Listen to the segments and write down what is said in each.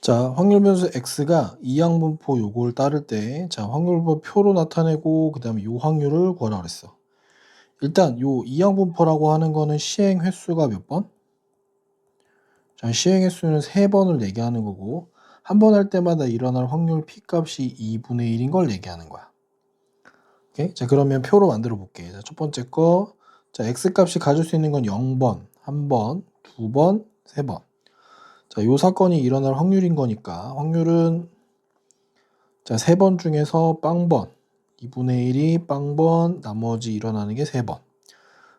자, 확률 변수 x가 이항분포 요걸 따를 때, 자, 확률분포 표로 나타내고, 그 다음에 요 확률을 구하라 그랬어. 일단, 요 이항분포라고 하는 거는 시행 횟수가 몇 번? 자, 시행 횟수는 3번을 얘기하는 거고, 한 번 할 때마다 일어날 확률 p 값이 2분의 1인 걸 얘기하는 거야. 오케이? 자, 그러면 표로 만들어 볼게. 자, 첫 번째 거, 자, x 값이 가질 수 있는 건 0번, 1번, 2번, 3번. 자, 요 사건이 일어날 확률인 거니까, 확률은 자, 3번 중에서 빵번, 2분의 1이 빵번, 나머지 일어나는 게 3번.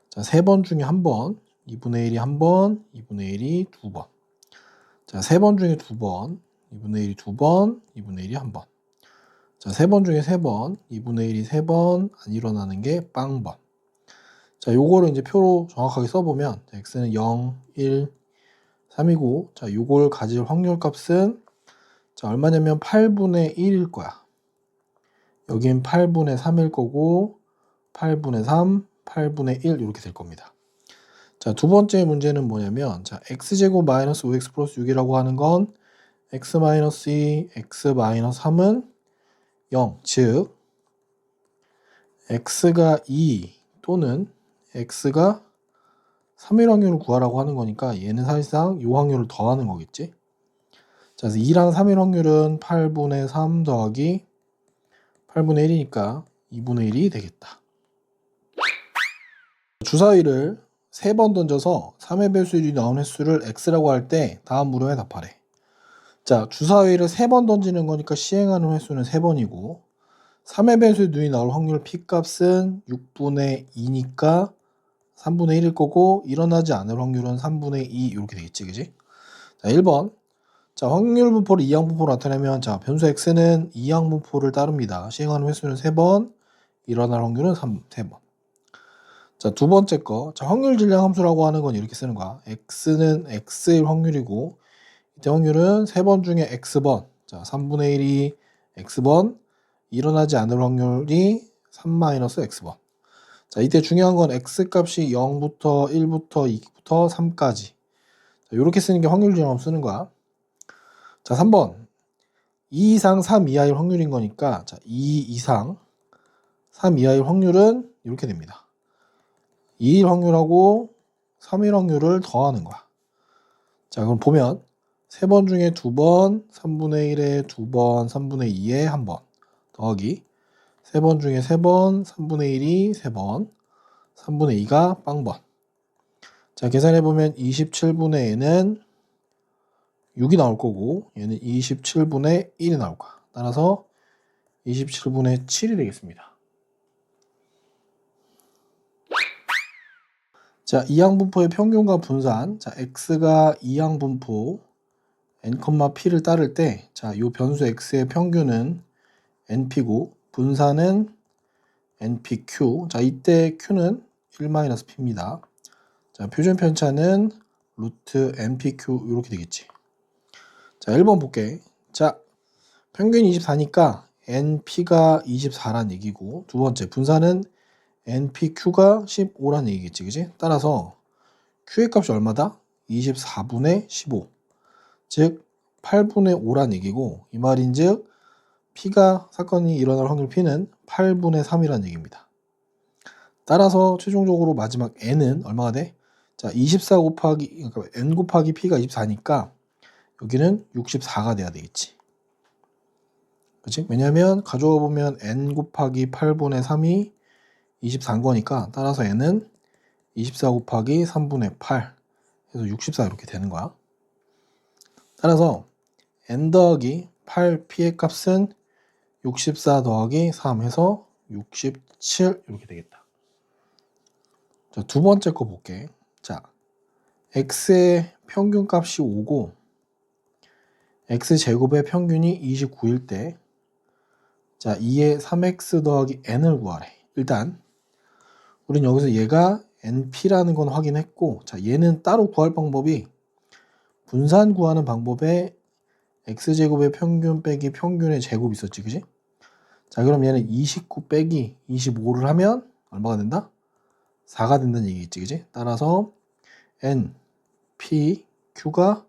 자, 3번 중에 1번, 2분의 1이 1번, 2분의 1이 2번. 자, 3번 중에 2번, 2분의 1이 2번, 2분의 1이 1번. 자, 3번 중에 3번, 2분의 1이 3번, 안 일어나는 게 빵번. 자, 요거를 이제 표로 정확하게 써보면, x는 0, 1, 3이고, 자, 요걸 가질 확률 값은, 자, 얼마냐면 8분의 1일 거야. 여긴 8분의 3일 거고 8분의 3, 8분의 1 이렇게 될 겁니다. 자, 두 번째 문제는 뭐냐면 자, x제곱 마이너스 5x 플러스 6이라고 하는 건 x 마이너스 2, x 마이너스 3은 0, 즉 x가 2 또는 x가 3일 확률을 구하라고 하는 거니까 얘는 사실상 이 확률을 더하는 거겠지. 자, 그래서 2랑 3일 확률은 8분의 3 더하기 8분의 1이니까 2분의 1이 되겠다. 주사위를 3번 던져서 3의 배수율이 나온 횟수를 x라고 할 때 다음 물음에 답하래. 자, 주사위를 3번 던지는 거니까 시행하는 횟수는 3번이고 3의 배수율 눈이 나올 확률 p값은 6분의 2니까 3분의 1일 거고 일어나지 않을 확률은 3분의 2 이렇게 되겠지, 그지? 자, 1번. 자, 확률 분포를 이항분포로 나타내면 자, 변수 x는 이항분포를 따릅니다. 시행하는 횟수는 3번, 일어날 확률은 3번. 자, 두 번째 거. 자, 확률 질량 함수라고 하는 건 이렇게 쓰는 거야. x는 x일 확률이고, 이때 확률은 3번 중에 x번. 자, 3분의 1이 x번. 일어나지 않을 확률이 3-x번. 자, 이때 중요한 건 x 값이 0부터 1부터 2부터 3까지. 자, 이렇게 쓰는 게 확률 질량 함수 쓰는 거야. 자, 3번. 2 이상 3 이하일 확률인 거니까, 자, 2 이상 3 이하일 확률은 이렇게 됩니다. 2일 확률하고 3일 확률을 더하는 거야. 자, 그럼 보면 3번 중에 2번, 3분의 1에 2번, 3분의 2에 1번 더하기 3번 중에 3번, 3분의 1이 3번, 3분의 2가 빵번. 자, 계산해보면 27분의 n은 6이 나올 거고 얘는 27분의 1이 나올 거야. 따라서 27분의 7이 되겠습니다. 자, 이항분포의 평균과 분산. 자, x가 이항분포 n, p를 따를 때, 자, 요 변수 x의 평균은 np고 분산은 npq. 자, 이때 q는 1-p입니다. 자, 표준 편차는 루트 npq 이렇게 되겠지. 자, 1번 볼게. 자, 평균이 24니까 np가 24란 얘기고, 두 번째 분산은 npq가 15란 얘기겠지, 그지? 따라서 q의 값이 얼마다? 24분의 15. 즉 8분의 5란 얘기고, 이 말인즉 p가 사건이 일어날 확률 p는 8분의 3이란 얘기입니다. 따라서 최종적으로 마지막 n은 얼마가 돼? 자, 24 곱하기 그러니까 n 곱하기 p가 24니까 여기는 64가 돼야 되겠지. 그렇지? 왜냐면 가져와 보면 n 곱하기 8분의 3이 24인 거니까 따라서 n은 24 곱하기 3분의 8 해서 64 이렇게 되는 거야. 따라서 n 더하기 8p의 값은 64 더하기 3 해서 67 이렇게 되겠다. 자, 두 번째 거 볼게. 자, x의 평균 값이 5고 x제곱의 평균이 29일 때 자, 2의 3x 더하기 n을 구하래. 일단 우린 여기서 얘가 np라는 건 확인했고 자, 얘는 따로 구할 방법이 분산 구하는 방법에 x제곱의 평균 빼기 평균의 제곱이 있었지, 그지? 자, 그럼 얘는 29 빼기 25를 하면 얼마가 된다? 4가 된다는 얘기겠지, 그지? 따라서 n, p, q가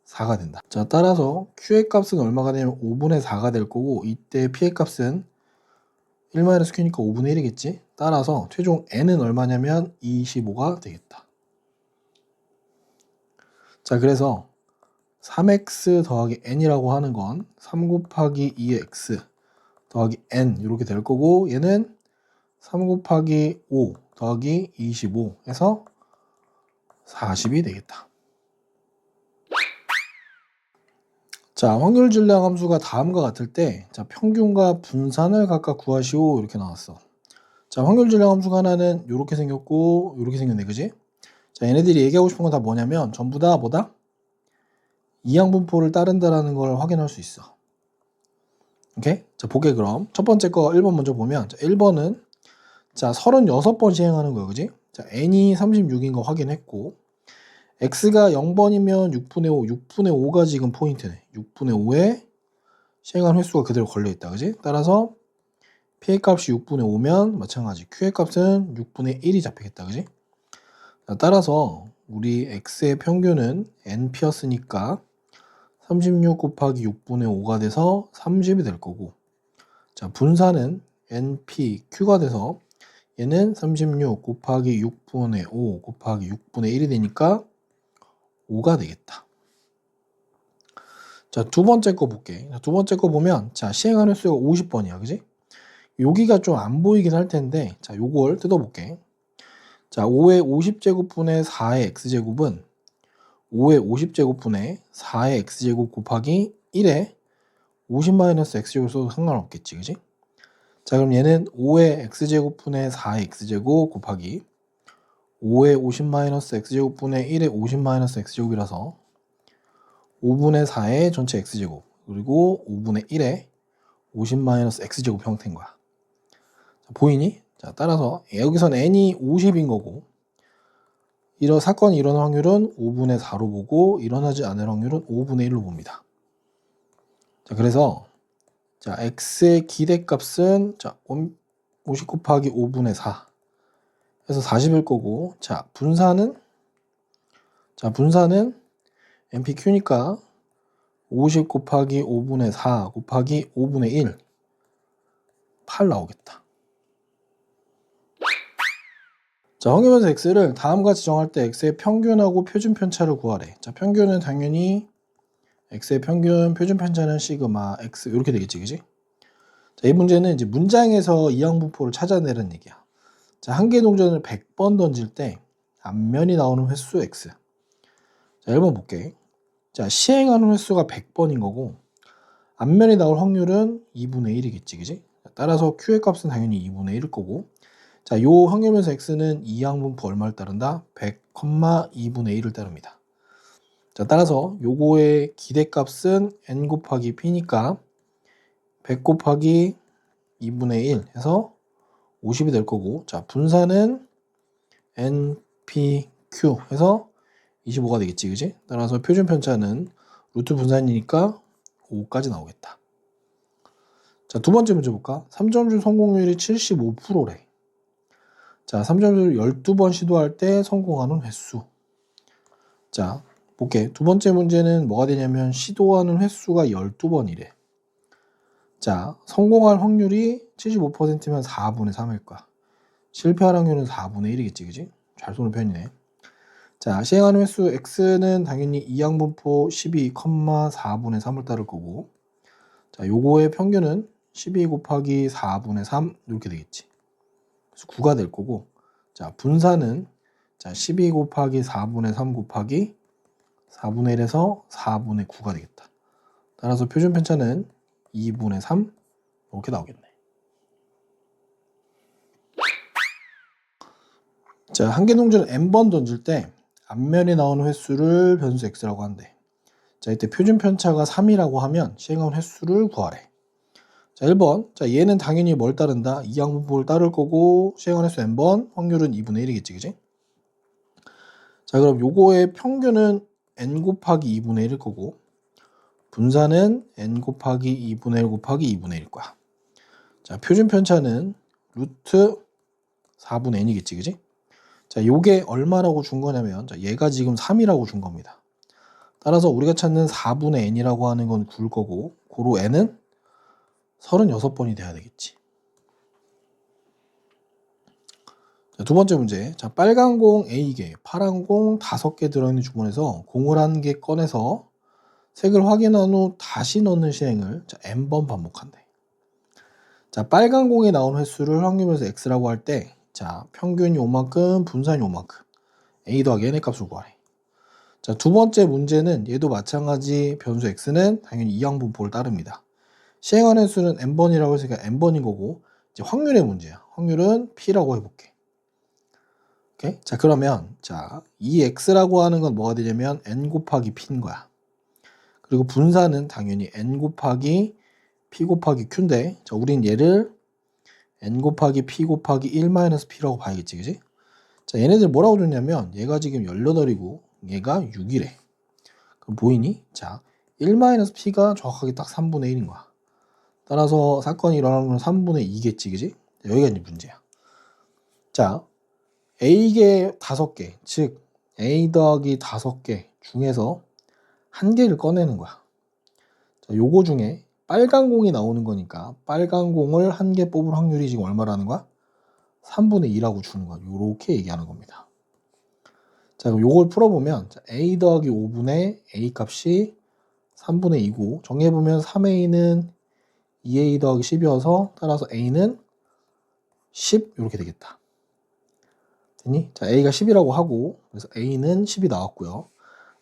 4가 된다. 자, 따라서 Q의 값은 얼마가 되냐면 5분의 4가 될 거고, 이때 P의 값은 1-Q니까 5분의 1이겠지? 따라서 최종 N은 얼마냐면 25가 되겠다. 자, 그래서 3x 더하기 n이라고 하는 건 3 곱하기 2x 더하기 n 이렇게 될 거고, 얘는 3 곱하기 5 더하기 25 해서 40이 되겠다. 자, 확률 질량 함수가 다음과 같을 때, 자, 평균과 분산을 각각 구하시오 이렇게 나왔어. 자, 확률 질량 함수가 하나는 이렇게 생겼고 이렇게 생겼네, 그지? 자, 얘네들이 얘기하고 싶은 건 다 뭐냐면 전부 다 뭐다? 이항분포를 따른다라는 걸 확인할 수 있어. 오케이? 자, 보게 그럼. 첫 번째 거 1번 먼저 보면, 자, 1번은 자, 36번 시행하는 거야, 그지? 자, n이 36인 거 확인했고, x가 0번이면 6분의 5, 6분의 5가 지금 포인트네. 6분의 5에 시행한 횟수가 그대로 걸려있다, 그지? 따라서 p의 값이 6분의 5면 마찬가지 q의 값은 6분의 1이 잡히겠다, 그지? 자, 따라서 우리 x의 평균은 np였으니까 36 곱하기 6분의 5가 돼서 30이 될 거고, 자, 분산은 npq가 돼서 얘는 36 곱하기 6분의 5 곱하기 6분의 1이 되니까 5가 되겠다. 자, 두 번째 거 볼게. 두 번째 거 보면, 자, 시행하는 횟수가 50번이야, 그지? 여기가 좀 안 보이긴 할 텐데, 자, 요걸 뜯어볼게. 자, 5의 50제곱분의 4의 x제곱은 5의 50제곱분의 4의 x제곱 곱하기 1에 50-x제곱 써도 상관없겠지, 그지? 자, 그럼 얘는 5의 x제곱분의 4의 x제곱 곱하기 5의 50-x제곱분의 1의 50-x제곱이라서 5분의 4의 전체 x제곱 그리고 5분의 1의 50-x제곱 형태인 거야. 자, 보이니? 자, 따라서 여기선 n이 50인 거고, 이런 사건이 일어날 확률은 5분의 4로 보고 일어나지 않을 확률은 5분의 1로 봅니다. 자, 그래서 자, x의 기대값은 자, 50 곱하기 5분의 4 해서 40일 거고, 자, 분산은 npq니까 50 곱하기 5분의 4 곱하기 5분의 1 8 나오겠다. 자, 확률변수 x를 다음과 같이 정할 때 x의 평균하고 표준 편차를 구하래. 자, 평균은 당연히 x의 평균, 표준 편차는 시그마 x 이렇게 되겠지, 그지? 자, 이 문제는 이제 문장에서 이항분포를 찾아내는 얘기야. 자, 한 개 동전을 100번 던질 때 앞면이 나오는 횟수 x. 자, 1번 볼게. 자, 시행하는 횟수가 100번인 거고, 앞면이 나올 확률은 2분의 1이겠지, 그지? 따라서 q의 값은 당연히 2분의 1일 거고, 자, 요 확률변수 x는 이항분포 얼마를 따른다? 100, 2분의 1을 따릅니다. 자, 따라서 요거의 기대값은 n 곱하기 p니까 100 곱하기 2분의 1 해서 50이 될 거고, 자, 분산은 npq 해서 25가 되겠지, 그지? 따라서 표준 편차는 루트 분산이니까 5까지 나오겠다. 자, 두 번째 문제 볼까? 3점줄 성공률이 75%래. 자, 3점줄 12번 시도할 때 성공하는 횟수. 자, 볼게. 두 번째 문제는 뭐가 되냐면 시도하는 횟수가 12번이래. 자, 성공할 확률이 75%면 4분의 3일 거야. 실패할 확률은 4분의 1이겠지, 그지? 잘 쏘는 편이네. 자, 시행하는 횟수 x는 당연히 이항분포 12, 4분의 3을 따를 거고, 자, 요거의 평균은 12 곱하기 4분의 3 이렇게 되겠지. 그래서 9가 될 거고, 자, 분산은 자, 12 곱하기 4분의 3 곱하기 4분의 1에서 4분의 9가 되겠다. 따라서 표준 편차는 2분의 3 이렇게 나오겠네. 자, 한 개 동전을 n번 던질 때 앞면에 나오는 횟수를 변수 x라고 한대. 자, 이때 표준 편차가 3이라고 하면 시행한 횟수를 구하래. 자, 1번. 자, 얘는 당연히 뭘 따른다? 이항분포를 따를 거고, 시행한 횟수 n번, 확률은 2분의 1이겠지, 그지? 자, 그럼 요거의 평균은 n 곱하기 2분의 1일 거고, 분산은 n 곱하기 2분의 1 곱하기 2분의 1일 거야. 자, 표준 편차는 루트 4분의 n이겠지, 그지? 자, 요게 얼마라고 준 거냐면, 자, 얘가 지금 3이라고 준 겁니다. 따라서 우리가 찾는 4분의 n이라고 하는 건 구일 거고, 고로 n은 36번이 돼야 되겠지. 자, 두 번째 문제. 자, 빨간 공 A개, 파란 공 5개 들어있는 주머니에서 공을 1개 꺼내서 색을 확인한 후 다시 넣는 시행을 n번 반복한대. 자, 빨간 공이 나온 횟수를 확률에서 x라고 할 때, 자, 평균이 요만큼, 분산이 요만큼, a 더하기 n의 값을 구하래. 자, 두 번째 문제는 얘도 마찬가지 변수 x는 당연히 이항분포를 따릅니다. 시행한 횟수는 n번이라고 했으니까 n번인 거고, 이제 확률의 문제야. 확률은 p라고 해볼게. 오케이? 자, 그러면 자, 이 x라고 하는 건 뭐가 되냐면 n 곱하기 p인 거야. 그리고 분산은 당연히 n 곱하기 p 곱하기 q인데, 자, 우린 얘를 n 곱하기 p 곱하기 1-p라고 봐야겠지, 그지? 자, 얘네들 뭐라고 줬냐면 얘가 지금 18이고 얘가 6이래. 그럼 보이니? 자, 1-p가 정확하게 딱 3분의 1인 거야. 따라서 사건이 일어나는 건 3분의 2겠지, 그지? 여기가 이제 문제야. 자, A개 5개, 즉 A 더하기 5개 중에서 한 개를 꺼내는 거야. 자, 요거 중에 빨간 공이 나오는 거니까 빨간 공을 한 개 뽑을 확률이 지금 얼마라는 거야? 3분의 2라고 주는 거야. 요렇게 얘기하는 겁니다. 자, 그럼 요걸 풀어보면 A 더하기 5분의 A 값이 3분의 2고 정리해보면 3A는 2A 더하기 10이어서 따라서 A는 10 이렇게 되겠다. 됐니? 자, A가 10이라고 하고 그래서 A는 10이 나왔고요.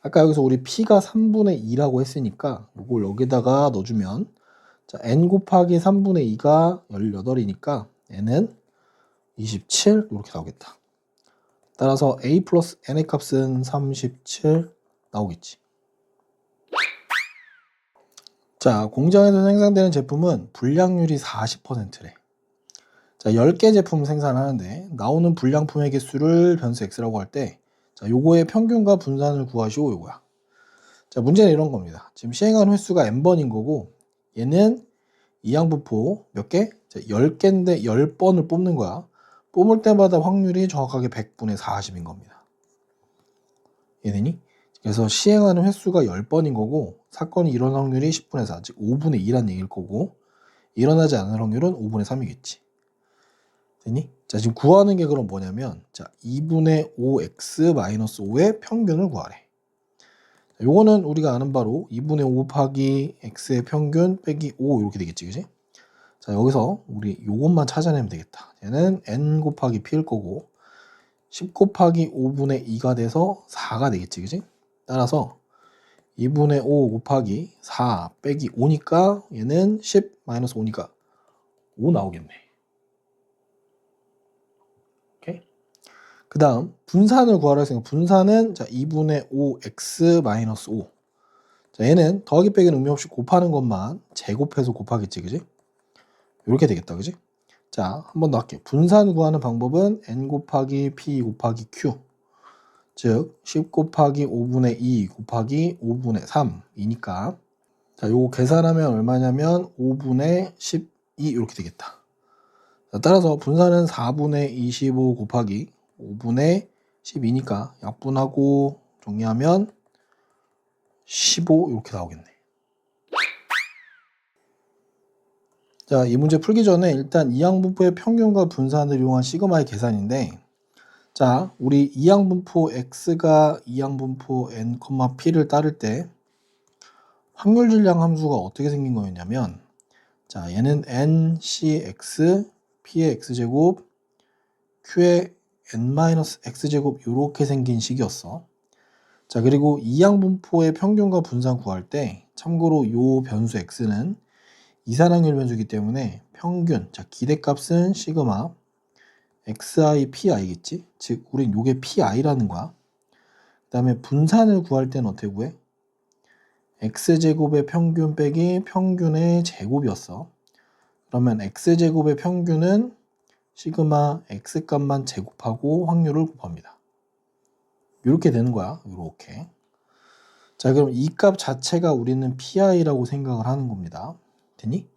아까 여기서 우리 P가 3분의 2라고 했으니까 이걸 여기다가 넣어주면 자, N 곱하기 3분의 2가 18이니까 N은 27 이렇게 나오겠다. 따라서 A 플러스 N의 값은 37 나오겠지. 자, 공장에서 생산되는 제품은 불량률이 40%래. 자, 10개 제품 생산하는데 나오는 불량품의 개수를 변수 x라고 할 때, 자, 요거의 평균과 분산을 구하시오 요거야. 자, 문제는 이런 겁니다. 지금 시행한 횟수가 n번인 거고 얘는 이항분포 몇 개? 자, 10개인데 10번을 뽑는 거야. 뽑을 때마다 확률이 정확하게 100분의 40인 겁니다. 이해되니? 그래서 시행하는 횟수가 10번인 거고 사건이 일어날 확률이 10분의 4, 즉 5분의 2란 얘기일 거고 일어나지 않을 확률은 5분의 3이겠지. 됐니? 자, 지금 구하는 게 그럼 뭐냐면 자, 2분의 5x-5의 평균을 구하래. 자, 요거는 우리가 아는 바로 2분의 5 곱하기 x의 평균 빼기 5 이렇게 되겠지, 그지? 자, 여기서 우리 요것만 찾아내면 되겠다. 얘는 n 곱하기 p일 거고 10 곱하기 5분의 2가 돼서 4가 되겠지, 그지? 따라서 2분의 5 곱하기 4 빼기 5니까 얘는 10 마이너스 5니까 5 나오겠네. 오케이? 그 다음 분산을 구하라 했으니까 분산은 자 2분의 5x 마이너스 5. 자, 얘는 더하기 빼기는 의미 없이 곱하는 것만 제곱해서 곱하겠지, 그지? 이렇게 되겠다, 그지? 자, 한 번 더 할게요. 분산 구하는 방법은 n 곱하기 p 곱하기 q, 즉 10 곱하기 5분의 2 곱하기 5분의 3이니까 자, 요거 계산하면 얼마냐면 5분의 12 이렇게 되겠다. 자, 따라서 분산은 4분의 25 곱하기 5분의 12니까 약분하고 정리하면 15 이렇게 나오겠네. 자, 이 문제 풀기 전에 일단 이항분포의 평균과 분산을 이용한 시그마의 계산인데 자, 우리 이항분포 x가 이항분포 n, p를 따를 때 확률 질량 함수가 어떻게 생긴 거였냐면 자, 얘는 n, cx, p의 x제곱, q의 n-x제곱 이렇게 생긴 식이었어. 자, 그리고 이항분포의 평균과 분산 구할 때 참고로 요 변수 x는 이산항률 변수이기 때문에 평균, 자, 기대값은 시그마 xi pi겠지? 즉 우린 요게 pi라는 거야. 그 다음에 분산을 구할 때는 어떻게 구해? x제곱의 평균 빼기 평균의 제곱이었어. 그러면 x제곱의 평균은 시그마 x값만 제곱하고 확률을 곱합니다. 이렇게 되는 거야. 이렇게. 자, 그럼 이 값 자체가 우리는 pi라고 생각을 하는 겁니다. 됐니?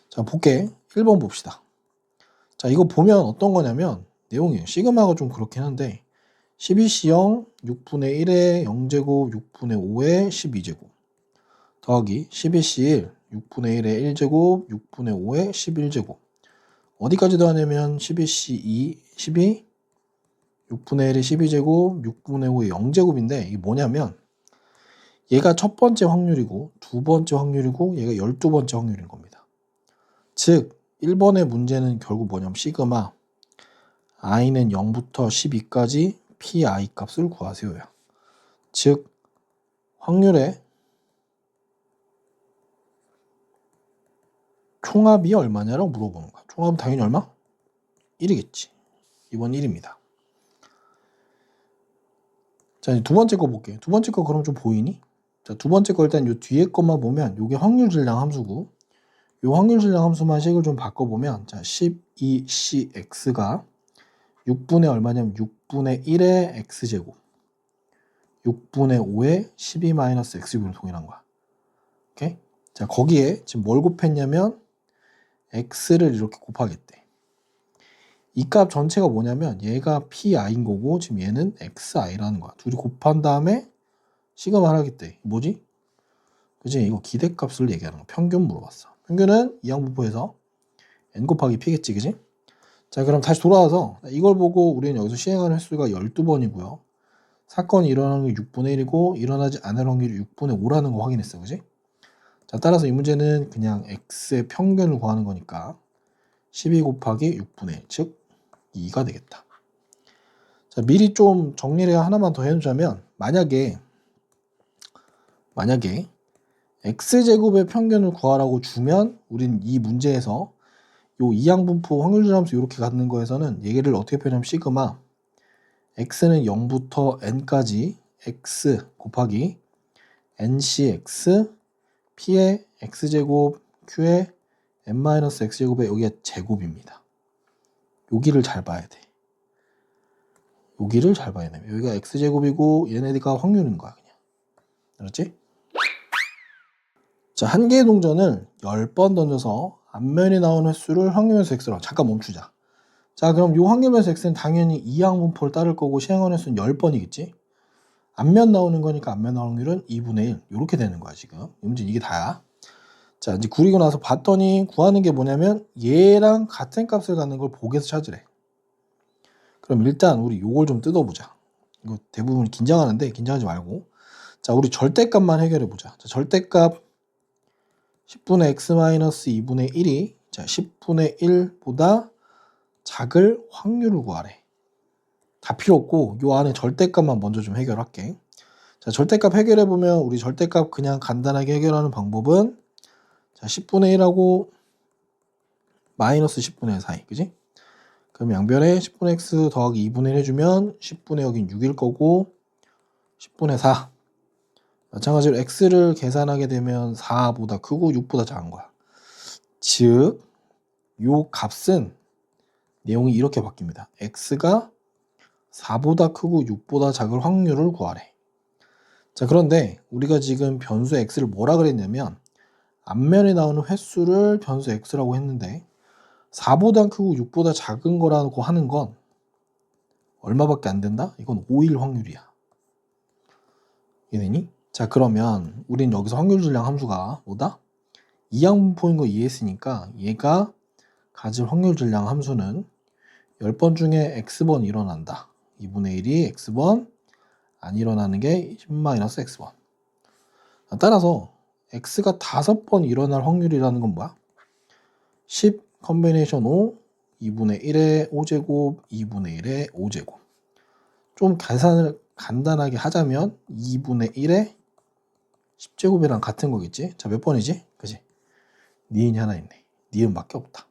자, 볼게. 1번 봅시다. 자, 이거 보면 어떤 거냐면 내용이 시그마가 좀 그렇긴 한데 12C형 6분의 1의 0제곱 6분의 5의 12제곱 더하기 12C1 6분의 1의 1제곱 6분의 5의 11제곱 어디까지 더하냐면 12C2 12 6분의 1의 12제곱 6분의 5의 0제곱인데 이게 뭐냐면 얘가 첫 번째 확률이고 두 번째 확률이고 얘가 12번째 확률인 겁니다. 즉 1번의 문제는 결국 뭐냐면 시그마 i는 0부터 12까지 pi 값을 구하세요야. 즉 확률의 총합이 얼마냐라고 물어보는 거야. 총합은 당연히 얼마? 1이겠지. 이번 1입니다. 자, 이제 두 번째 거 볼게요. 두 번째 거 그럼 좀 보이니? 자, 두 번째 거 일단 요 뒤에 것만 보면 요게 확률 질량 함수고 요 확률 질량 함수만 식을 좀 바꿔보면 자, 12cx가 6분의 얼마냐면 6분의 1의 x제곱 6분의 5의 12-x제곱으로 동일한 거야. 오케이? 자, 거기에 지금 뭘 곱했냐면 x를 이렇게 곱하겠대. 이 값 전체가 뭐냐면 얘가 pi인 거고 지금 얘는 xi라는 거야. 둘이 곱한 다음에 시그마를 하겠대. 뭐지? 그지? 이거 기대값을 얘기하는 거야. 평균 물어봤어. 평균은 이항분포에서 n 곱하기 p겠지, 그지? 자, 그럼 다시 돌아와서 이걸 보고 우리는 여기서 시행하는 횟수가 12번이고요. 사건이 일어나는 게 6분의 1이고 일어나지 않을 확률이 6분의 5라는 거 확인했어, 그지? 자, 따라서 이 문제는 그냥 x의 평균을 구하는 거니까 12 곱하기 6분의 1, 즉 2가 되겠다. 자, 미리 좀 정리를 하나만 더 해놓자면 만약에 x제곱의 평균을 구하라고 주면 우린 이 문제에서 요 이항분포 확률질함수 이렇게 갖는 거에서는 얘를 어떻게 표현하면 시그마 x는 0부터 n까지 x 곱하기 ncx p의 x제곱 q의 n-x제곱의 여기가 제곱입니다. 여기를 잘 봐야 돼. 여기를 잘 봐야 돼. 여기가 x제곱이고 얘네가 확률인 거야 그냥. 알았지? 자, 한 개의 동전을 10번 던져서 앞면에 나온 횟수를 확률면수 x로 잠깐 멈추자. 자, 그럼 이 확률면수 x는 당연히 이항분포를 따를 거고 시행하는 횟수는 10번이겠지? 앞면 나오는 거니까 앞면 나오는 확률은 2분의 1 이렇게 되는 거야 지금. 이 문제는 이게 다야. 자, 이제 구리고 나서 봤더니 구하는 게 뭐냐면 얘랑 같은 값을 갖는 걸 복에서 찾으래. 그럼 일단 우리 요걸 좀 뜯어보자. 이거 대부분 긴장하는데 긴장하지 말고. 자, 우리 절대값만 해결해보자. 자, 절대값 10분의 x-2분의 1이 자 10분의 1보다 작을 확률을 구하래. 다 필요 없고 요 안에 절대값만 먼저 좀 해결할게. 자, 절대값 해결해보면 우리 절대값 그냥 간단하게 해결하는 방법은 자 10분의 1하고 마이너스 10분의 1 사이, 그지? 그럼 양변에 10분의 x 더하기 2분의 1 해주면 10분의 여긴 6일 거고 10분의 4 마찬가지로 x를 계산하게 되면 4보다 크고 6보다 작은 거야. 즉, 요 값은 내용이 이렇게 바뀝니다. x가 4보다 크고 6보다 작을 확률을 구하래. 자, 그런데 우리가 지금 변수 x를 뭐라 그랬냐면 앞면에 나오는 횟수를 변수 x라고 했는데 4보다 크고 6보다 작은 거라고 하는 건 얼마밖에 안 된다? 이건 5일 확률이야. 이해되니? 자, 그러면 우린 여기서 확률 질량 함수가 뭐다? 이항분포인 거 이해했으니까 얘가 가질 확률 질량 함수는 10번 중에 x번 일어난다. 2분의 1이 x번, 안 일어나는 게 10-x번. 따라서 x가 5번 일어날 확률이라는 건 뭐야? 10 컨비네이션 5, 2분의 1의 5제곱, 2분의 1의 5제곱. 좀 계산을 간단하게 하자면 2분의 1의 10제곱이랑 같은 거겠지? 자, 몇 번이지? 그지? 니은이 하나 있네. 니은밖에 없다.